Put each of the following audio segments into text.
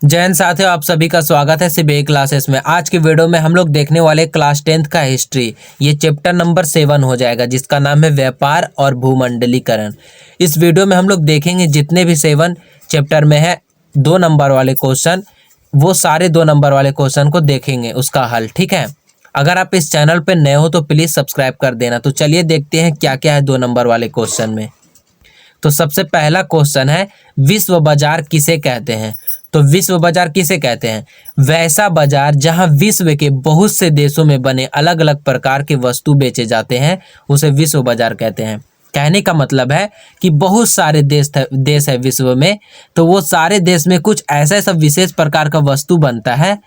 जय हिंद साथियों, आप सभी का स्वागत है सीबीआई क्लासेस में। आज की वीडियो में हम लोग देखने वाले क्लास 10th का हिस्ट्री। ये चैप्टर नंबर 7 हो जाएगा, जिसका नाम है व्यापार और भूमंडलीकरण। इस वीडियो में हम लोग देखेंगे जितने भी 7 चैप्टर में है 2 नंबर वाले क्वेश्चन, वो सारे 2 नंबर वाले क्वेश्चन को देखेंगे, उसका हल। ठीक है, अगर आप इस चैनल पर नए हो तो प्लीज़ सब्सक्राइब कर देना। तो चलिए देखते हैं क्या क्या है 2 नंबर वाले क्वेश्चन में। तो सबसे पहला क्वेश्चन है, विश्व बाजार किसे कहते हैं? तो विश्व बाजार किसे कहते हैं? वैसा बाजार जहां विश्व के बहुत से देशों में बने अलग अलग प्रकार के वस्तु बेचे जाते हैं, उसे विश्व बाजार कहते हैं। कहने का मतलब है कि बहुत सारे देश है विश्व में, तो वो सारे देश में कुछ ऐसा ऐसा विशेष प्रकार का वस्तु बनता है।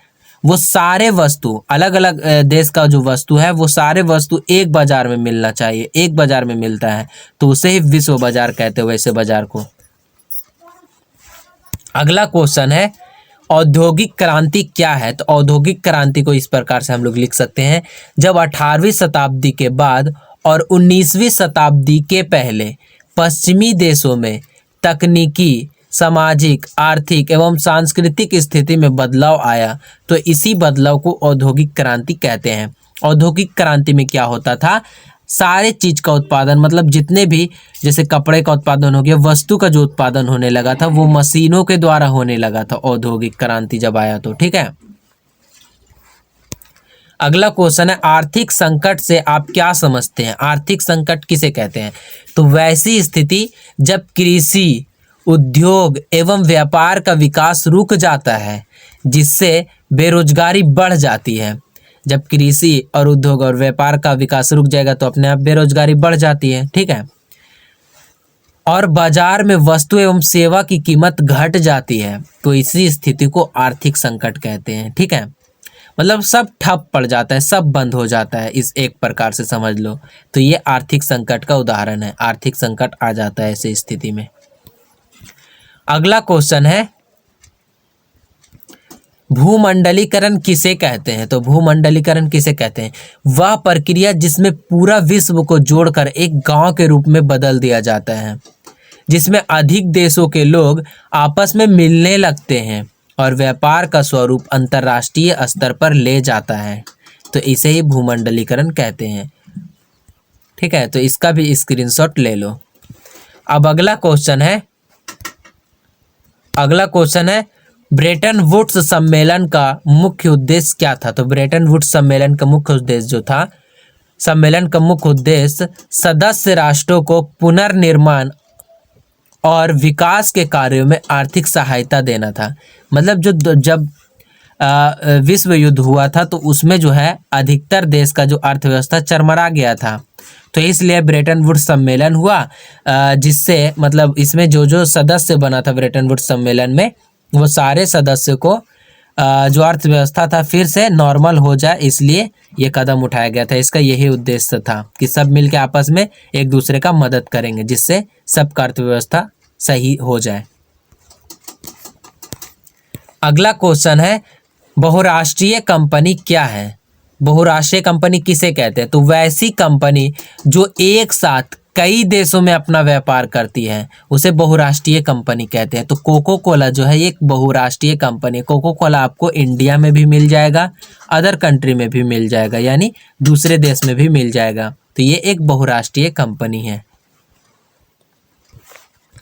वो सारे वस्तु अलग अलग देश का जो वस्तु है, वो सारे वस्तु एक बाजार में मिलना चाहिए, एक बाजार में मिलता है, तो उसे ही विश्व बाजार कहते हैं, वैसे बाजार को। अगला क्वेश्चन है, औद्योगिक क्रांति क्या है? तो औद्योगिक क्रांति को इस प्रकार से हम लोग लिख सकते हैं, जब 18वीं शताब्दी के बाद और 19वीं शताब्दी के पहले पश्चिमी देशों में तकनीकी, सामाजिक, आर्थिक एवं सांस्कृतिक स्थिति में बदलाव आया, तो इसी बदलाव को औद्योगिक क्रांति कहते हैं। औद्योगिक क्रांति में क्या होता था? सारे चीज का उत्पादन, मतलब जितने भी, जैसे कपड़े का उत्पादन हो गया, वस्तु का जो उत्पादन होने लगा था वो मशीनों के द्वारा होने लगा था, औद्योगिक क्रांति जब आया तो। ठीक है, अगला क्वेश्चन है, आर्थिक संकट से आप क्या समझते हैं? आर्थिक संकट किसे कहते हैं? तो वैसी स्थिति जब कृषि, उद्योग एवं व्यापार का विकास रुक जाता है, जिससे बेरोजगारी बढ़ जाती है। जब कृषि और उद्योग और व्यापार का विकास रुक जाएगा तो अपने आप बेरोजगारी बढ़ जाती है। ठीक है, और बाजार में वस्तु एवं सेवा की कीमत घट जाती है, तो इसी स्थिति को आर्थिक संकट कहते हैं। ठीक है, मतलब सब ठप पड़ जाता है, सब बंद हो जाता है, इस एक प्रकार से समझ लो। तो ये आर्थिक संकट का उदाहरण है, आर्थिक संकट आ जाता है ऐसी स्थिति में। अगला क्वेश्चन है, भूमंडलीकरण किसे कहते हैं? तो भूमंडलीकरण किसे कहते हैं? वह प्रक्रिया जिसमें पूरा विश्व को जोड़कर एक गांव के रूप में बदल दिया जाता है, जिसमें अधिक देशों के लोग आपस में मिलने लगते हैं और व्यापार का स्वरूप अंतर्राष्ट्रीय स्तर पर ले जाता है, तो इसे ही भूमंडलीकरण कहते हैं। ठीक है, तो इसका भी स्क्रीनशॉट ले लो। अब अगला क्वेश्चन है, ब्रेटन वुड्स सम्मेलन का मुख्य उद्देश्य क्या था? तो ब्रेटन वुड्स सम्मेलन का मुख्य उद्देश्य जो था, सम्मेलन का मुख्य उद्देश्य सदस्य राष्ट्रों को पुनर्निर्माण और विकास के कार्यों में आर्थिक सहायता देना था। मतलब जब विश्व युद्ध हुआ था तो उसमें जो है अधिकतर देश का जो अर्थव्यवस्था चरमरा गया था, तो इसलिए ब्रेटन वुड्स सम्मेलन हुआ, जिससे मतलब इसमें जो जो सदस्य बना था ब्रेटन वुड्स सम्मेलन में, वो सारे सदस्य को जो अर्थव्यवस्था था फिर से नॉर्मल हो जाए, इसलिए ये कदम उठाया गया था। इसका यही उद्देश्य था कि सब मिलकर आपस में एक दूसरे का मदद करेंगे, जिससे सबका अर्थव्यवस्था सही हो जाए। अगला क्वेश्चन है, बहुराष्ट्रीय कंपनी क्या है? बहुराष्ट्रीय कंपनी किसे कहते हैं? तो वैसी कंपनी जो एक साथ कई देशों में अपना व्यापार करती है, उसे बहुराष्ट्रीय कंपनी कहते हैं। तो कोको कोला जो है एक बहुराष्ट्रीय कंपनी है। कोको कोला आपको इंडिया में भी मिल जाएगा, अदर कंट्री में भी मिल जाएगा, यानी दूसरे देश में भी मिल जाएगा, तो ये एक बहुराष्ट्रीय कंपनी है।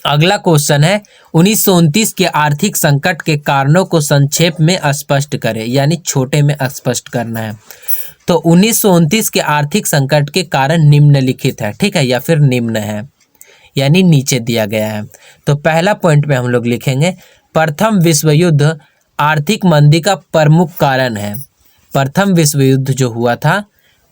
अगला क्वेश्चन है, 1929 के आर्थिक संकट के कारणों को संक्षेप में स्पष्ट करें, यानी छोटे में स्पष्ट करना है। तो 1929 के आर्थिक संकट के कारण निम्नलिखित है, ठीक है, या फिर निम्न है, यानी नीचे दिया गया है। तो पहला पॉइंट में हम लोग लिखेंगे, प्रथम विश्व युद्ध आर्थिक मंदी का प्रमुख कारण है। प्रथम विश्व युद्ध जो हुआ था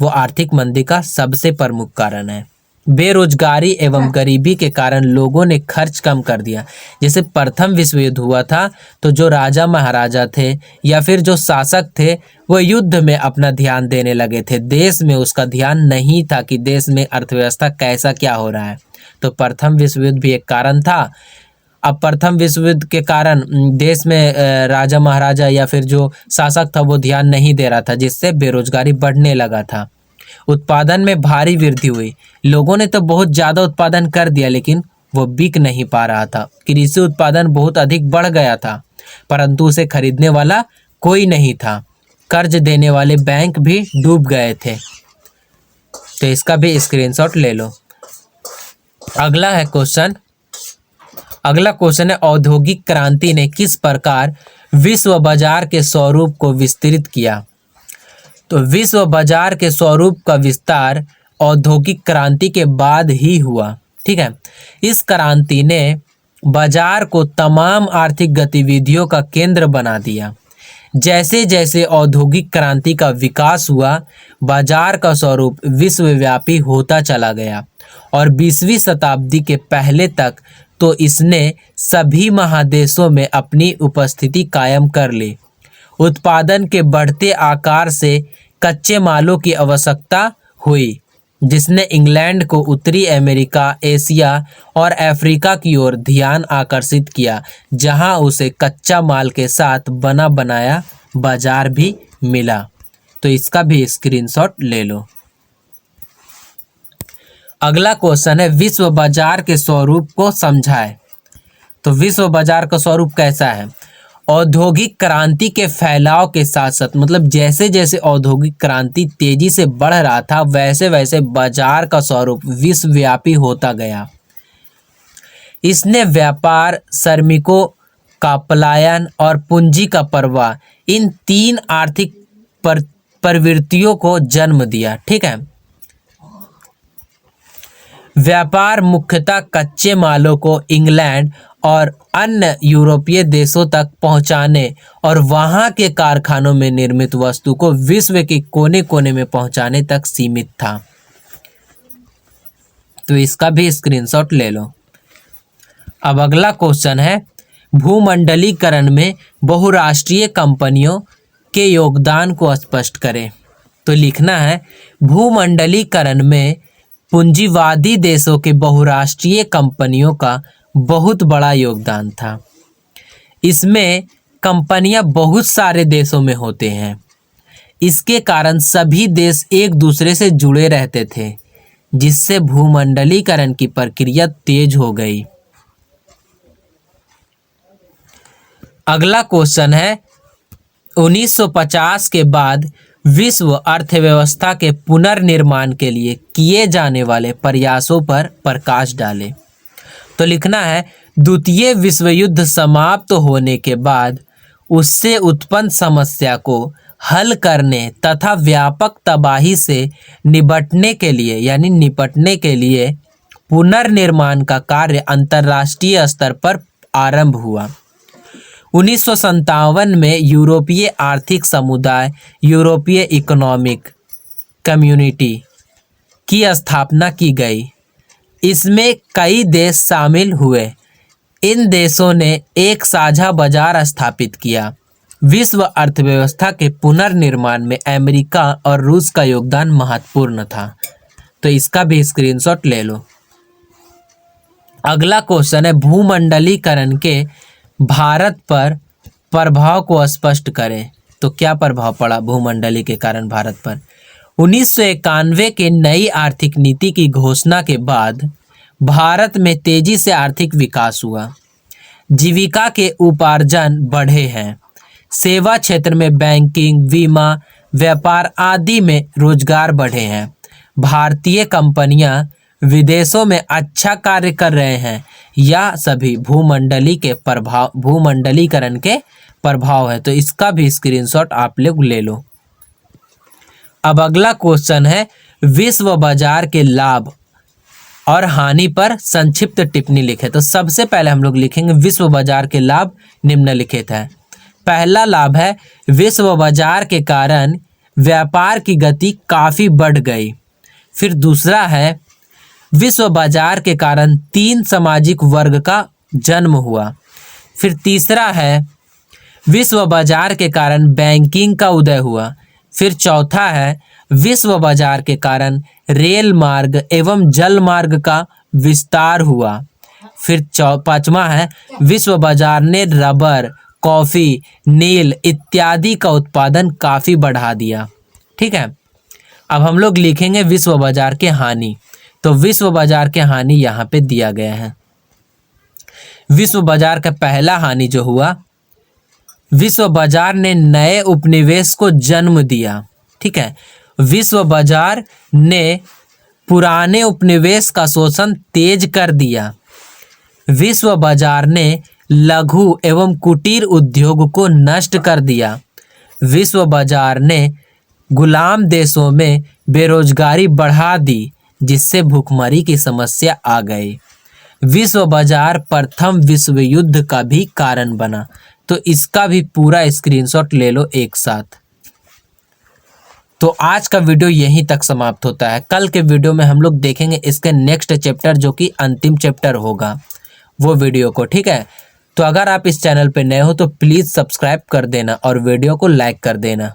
वो आर्थिक मंदी का सबसे प्रमुख कारण है। बेरोजगारी एवं गरीबी के कारण लोगों ने खर्च कम कर दिया। जैसे प्रथम विश्व युद्ध हुआ था तो जो राजा महाराजा थे या फिर जो शासक थे वो युद्ध में अपना ध्यान देने लगे थे, देश में उसका ध्यान नहीं था कि देश में अर्थव्यवस्था कैसा क्या हो रहा है। तो प्रथम विश्व युद्ध भी एक कारण था। अब प्रथम विश्व युद्ध के कारण देश में राजा महाराजा या फिर जो शासक था वो ध्यान नहीं दे रहा था, जिससे बेरोजगारी बढ़ने लगा था। उत्पादन में भारी वृद्धि हुई, लोगों ने तो बहुत ज़्यादा उत्पादन कर दिया लेकिन वो बिक नहीं पा रहा था। कृषि उत्पादन बहुत अधिक बढ़ गया था, परंतु उसे खरीदने वाला कोई नहीं था। कर्ज देने वाले बैंक भी डूब गए थे। तो इसका भी स्क्रीनशॉट ले लो। अगला क्वेश्चन है औद्योगिक क्रांति ने किस प्रकार विश्व बाजार के स्वरूप को विस्तृत किया। तो विश्व बाजार के स्वरूप का विस्तार औद्योगिक क्रांति के बाद ही हुआ। ठीक है, इस क्रांति ने बाजार को तमाम आर्थिक गतिविधियों का केंद्र बना दिया। जैसे जैसे औद्योगिक क्रांति का विकास हुआ, बाजार का स्वरूप विश्वव्यापी होता चला गया और 20वीं शताब्दी के पहले तक तो इसने सभी महादेशों में अपनी उपस्थिति कायम कर ली। उत्पादन के बढ़ते आकार से कच्चे मालों की आवश्यकता हुई, जिसने इंग्लैंड को उत्तरी अमेरिका, एशिया और अफ्रीका की ओर ध्यान आकर्षित किया, जहां उसे कच्चा माल के साथ बना बनाया बाजार भी मिला। तो इसका भी स्क्रीनशॉट ले लो। अगला क्वेश्चन है विश्व बाजार के स्वरूप को समझाएं। तो विश्व बाजार का स्वरूप कैसा है? औद्योगिक क्रांति के फैलाव के साथ साथ, मतलब जैसे जैसे औद्योगिक क्रांति तेजी से बढ़ रहा था, वैसे वैसे बाजार का स्वरूप विश्वव्यापी होता गया। इसने व्यापार, श्रमिकों का पलायन और पूंजी का प्रवाह, इन तीन आर्थिक प्रवृत्तियों को जन्म दिया। ठीक है, व्यापार मुख्यतः कच्चे मालों को इंग्लैंड और अन्य यूरोपीय देशों तक पहुंचाने और वहां के कारखानों में निर्मित वस्तु को विश्व के कोने कोने में पहुंचाने तक सीमित था। तो इसका भी स्क्रीनशॉट ले लो। अब अगला क्वेश्चन है भूमंडलीकरण में बहुराष्ट्रीय कंपनियों के योगदान को स्पष्ट करें। तो लिखना है भूमंडलीकरण में पूंजीवादी देशों के बहुराष्ट्रीय कंपनियों का बहुत बड़ा योगदान था। इसमें कंपनियां बहुत सारे देशों में होते हैं। इसके कारण सभी देश एक दूसरे से जुड़े रहते थे, जिससे भूमंडलीकरण की प्रक्रिया तेज हो गई। अगला क्वेश्चन है 1950 के बाद विश्व अर्थव्यवस्था के पुनर्निर्माण के लिए किए जाने वाले प्रयासों पर प्रकाश डाले। तो लिखना है द्वितीय विश्व युद्ध समाप्त होने के बाद उससे उत्पन्न समस्या को हल करने तथा व्यापक तबाही से निपटने के लिए पुनर्निर्माण का कार्य अंतर्राष्ट्रीय स्तर पर आरंभ हुआ। 1957 में यूरोपीय आर्थिक समुदाय यूरोपीय इकोनॉमिक कम्युनिटी की स्थापना की गई। इसमें कई देश शामिल हुए। इन देशों ने एक साझा बाजार स्थापित किया। विश्व अर्थव्यवस्था के पुनर्निर्माण में अमेरिका और रूस का योगदान महत्वपूर्ण था। तो इसका भी स्क्रीनशॉट ले लो। अगला क्वेश्चन है भूमंडलीकरण के भारत पर प्रभाव को स्पष्ट करें। तो क्या प्रभाव पड़ा भूमंडली के कारण भारत पर? 1991 के नई आर्थिक नीति की घोषणा के बाद भारत में तेजी से आर्थिक विकास हुआ। जीविका के उपार्जन बढ़े हैं। सेवा क्षेत्र में बैंकिंग, बीमा, व्यापार आदि में रोजगार बढ़े हैं। भारतीय कंपनियां विदेशों में अच्छा कार्य कर रहे हैं। यह सभी भूमंडलीकरण के प्रभाव है। तो इसका भी स्क्रीनशॉट आप लोग ले लो। अब अगला क्वेश्चन है विश्व बाजार के लाभ और हानि पर संक्षिप्त टिप्पणी लिखे। तो सबसे पहले हम लोग लिखेंगे विश्व बाजार के लाभ निम्नलिखित है। पहला लाभ है विश्व बाजार के कारण व्यापार की गति काफ़ी बढ़ गई। फिर दूसरा है विश्व बाजार के कारण 3 सामाजिक वर्ग का जन्म हुआ। फिर तीसरा है विश्व बाजार के कारण बैंकिंग का उदय हुआ। फिर चौथा है विश्व बाजार के कारण रेल मार्ग एवं जल मार्ग का विस्तार हुआ। फिर पांचवा है विश्व बाजार ने रबर, कॉफ़ी, नील इत्यादि का उत्पादन काफ़ी बढ़ा दिया। ठीक है, अब हम लोग लिखेंगे विश्व बाजार के हानि। तो विश्व बाजार के हानि यहाँ पे दिया गया है। विश्व बाजार का पहला हानि जो हुआ विश्व बाजार ने नए उपनिवेश को जन्म दिया। ठीक है, विश्व बाजार ने पुराने उपनिवेश का शोषण तेज कर दिया। विश्व बाजार ने लघु एवं कुटीर उद्योग को नष्ट कर दिया। विश्व बाजार ने गुलाम देशों में बेरोजगारी बढ़ा दी, जिससे भूखमरी की समस्या आ गई। विश्व बाजार प्रथम विश्व युद्ध का भी कारण बना। तो इसका भी पूरा स्क्रीनशॉट ले लो एक साथ। तो आज का वीडियो यहीं तक समाप्त होता है। कल के वीडियो में हम लोग देखेंगे इसके नेक्स्ट चैप्टर, जो कि अंतिम चैप्टर होगा, वो वीडियो को। ठीक है, तो अगर आप इस चैनल पे नए हो तो प्लीज़ सब्सक्राइब कर देना और वीडियो को लाइक कर देना।